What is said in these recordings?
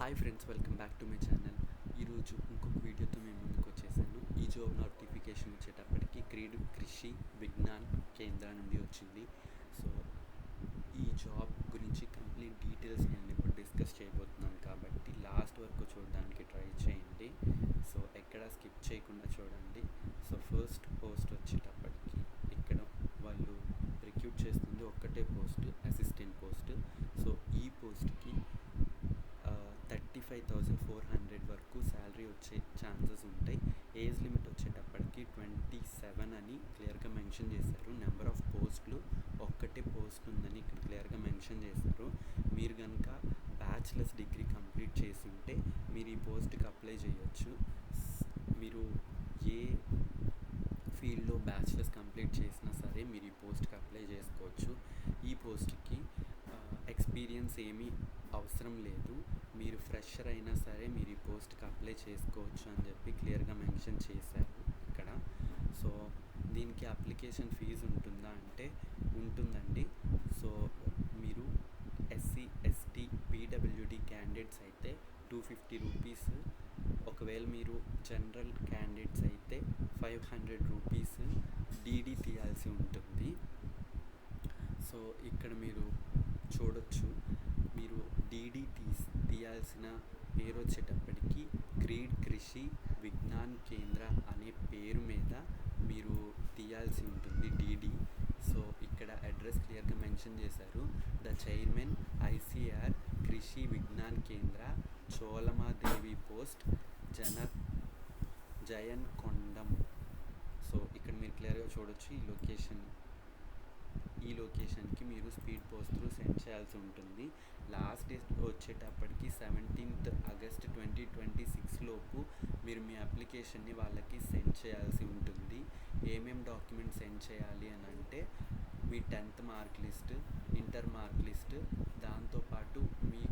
Hi friends, welcome back to my channel. ఈరోజు ఇంకొక వీడియోతో మేము ముందుకు వచ్చేసాను. ఈ జాబ్ నోటిఫికేషన్ వచ్చేటప్పటికి క్రీడ్ కృషి విజ్ఞాన్ కేంద్ర నుండి వచ్చింది. సో ఈ జాబ్ గురించి కంప్లీట్ డీటెయిల్స్ నేను ఇప్పుడు డిస్కస్ చేయబోతున్నాను కాబట్టి లాస్ట్ వరకు చూడడానికి ట్రై చేయండి. సో ఎక్కడ స్కిప్ చేయకుండా చూడండి. సో ఫస్ట్ పోస్ట్ వచ్చేటప్పటికి ఇక్కడ వాళ్ళు రిక్రూట్ చేస్తుంది ఒక్కటే పోస్ట్, అసిస్టెంట్ పోస్ట్. సో ఈ పోస్ట్కి 35,400 వరకు శాలరీ వచ్చే ఛాన్సెస్ ఉంటాయి. ఏజ్ లిమిట్ వచ్చేటప్పటికి 27 అని క్లియర్గా మెన్షన్ చేశారు. నెంబర్ ఆఫ్ పోస్టులు ఒక్కటే పోస్ట్ ఉందని ఇక్కడ క్లియర్గా మెన్షన్ చేశారు. మీరు కనుక బ్యాచిలర్స్ డిగ్రీ కంప్లీట్ చేసి ఉంటే మీరు ఈ పోస్ట్కి అప్లై చేయొచ్చు. మీరు ఏ ఫీల్డ్లో బ్యాచిలర్స్ కంప్లీట్ చేసినా సరే మీరు ఈ పోస్ట్కి అప్లై చేసుకోవచ్చు. ఈ పోస్ట్కి ఎక్స్పీరియన్స్ ఏమీ అవసరం లేదు. మీరు ఫ్రెషర్ అయినా సరే మీరు ఈ పోస్ట్కి అప్లై చేసుకోవచ్చు అని చెప్పి క్లియర్గా మెన్షన్ చేశారు ఇక్కడ. సో దీనికి అప్లికేషన్ ఫీజు ఉంటుందా అంటే ఉంటుందండి. సో మీరు ఎస్సీ, ఎస్టీ, పీడబ్ల్యూడి క్యాండిడేట్స్ అయితే 250 రూపీస్, ఒకవేళ మీరు జనరల్ క్యాండిడేట్స్ అయితే 500 రూపీస్ డీడీ తీయాల్సి ఉంటుంది. సో ఇక్కడ మీరు చూడొచ్చు, మీరు డీడీ తీయాల్సిన పేరు వచ్చేటప్పటికి క్రీడ్ కృషి విజ్ఞాన్ కేంద్ర అనే పేరు మీద మీరు తీయాల్సి ఉంటుంది డీడీ. సో ఇక్కడ అడ్రస్ క్లియర్గా మెన్షన్ చేశారు. ద చైర్మన్ ఐసిఆర్ కృషి విజ్ఞాన్ కేంద్ర, చోళమాదేవి పోస్ట్, జయన్ కొండం. సో ఇక్కడ మీరు క్లియర్గా చూడొచ్చు ఈ లొకేషన్కి మీరు స్పీడ్ పోస్ట్ త్రూ సెండ్ చేయాల్సి ఉంటుంది. లాస్ట్ డేట్ వచ్చేటప్పటికి 17th ఆగస్ట్ 2026 లోపు మీరు మీ అప్లికేషన్ని వాళ్ళకి సెండ్ చేయాల్సి ఉంటుంది. ఏమేం డాక్యుమెంట్స్ సెండ్ చేయాలి అని అంటే మీ 10th mark list, inter mark list, దాంతోపాటు మీ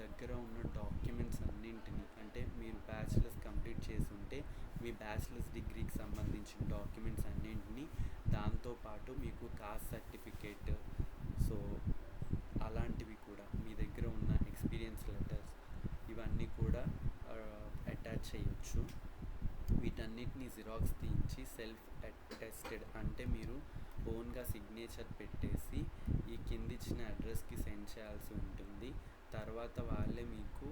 దగ్గర ఉన్న డాక్యుమెంట్స్ అన్నింటినీ, అంటే మీరు బ్యాచిలర్స్ కంప్లీట్ చేసి ఉంటే మీ బ్యాచిలర్స్ డిగ్రీకి సంబంధించిన డాక్యుమెంట్స్ అన్నింటినీ, దాంతోపాటు మీకు కాస్ట్ సర్టిఫికేట్, సో అలాంటివి కూడా మీ దగ్గర ఉన్న ఎక్స్పీరియన్స్ లెటర్స్ ఇవన్నీ కూడా అటాచ్ చేయొచ్చు. వీటన్నిటిని జిరాక్స్ తీయించి సెల్ఫ్ అటెస్టెడ్ అంటే మీరు ఓన్గా సిగ్నేచర్ పెట్టేసి ఈ కింద ఇచ్చిన అడ్రస్కి సెండ్ చేయాల్సి ఉంటుంది. తర్వాత వాళ్ళే మీకు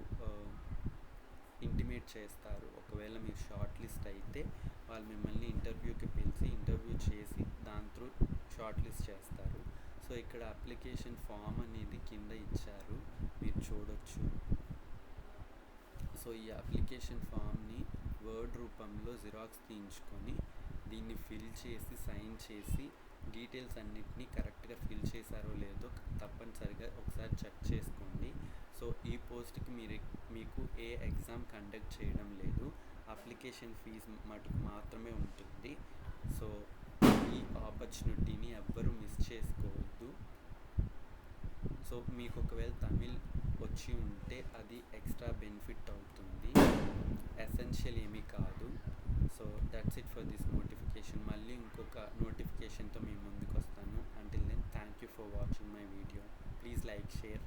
ఇంటిమేట్ చేస్తారు. ఒకవేళ మీరు షార్ట్ లిస్ట్ అయితే వాళ్ళు మిమ్మల్ని ఇంటర్వ్యూకి పిలిచి ఇంటర్వ్యూ చేసి దాని త్రూ షార్ట్ లిస్ట్ చేస్తారు. సో ఇక్కడ అప్లికేషన్ ఫామ్ అనేది కింద ఇచ్చారు, మీరు చూడొచ్చు. సో ఈ అప్లికేషన్ ఫామ్ని వర్డ్ రూపంలో జిరాక్స్ తీయించుకొని దీన్ని ఫిల్ చేసి సైన్ చేసి డీటెయిల్స్ అన్నిటినీ కరెక్ట్గా ఫిల్ చేశారో లేదో తప్పనిసరిగా ఒకసారి చెక్ చేసుకోండి. సో ఈ పోస్ట్కి మీకు ఏ ఎగ్జామ్ కండక్ట్ చేయడం లేదు, అప్లికేషన్ ఫీజు మటుకు మాత్రమే ఉంటుంది. సో ఈ ఆపర్చునిటీని ఎవ్వరూ మిస్ చేసుకోవద్దు. సో మీకు ఒకవేళ తమిళ్ వచ్చి ఉంటే అది ఎక్స్ట్రా బెనిఫిట్ అవుతుంది, ఎసెన్షియల్ ఏమీ కాదు. So that's it for this notification. మళ్ళీ ఇంకొక నోటిఫికేషన్తో మేము ముందుకు వస్తాను. Until then thank you for watching my video. Please like, share.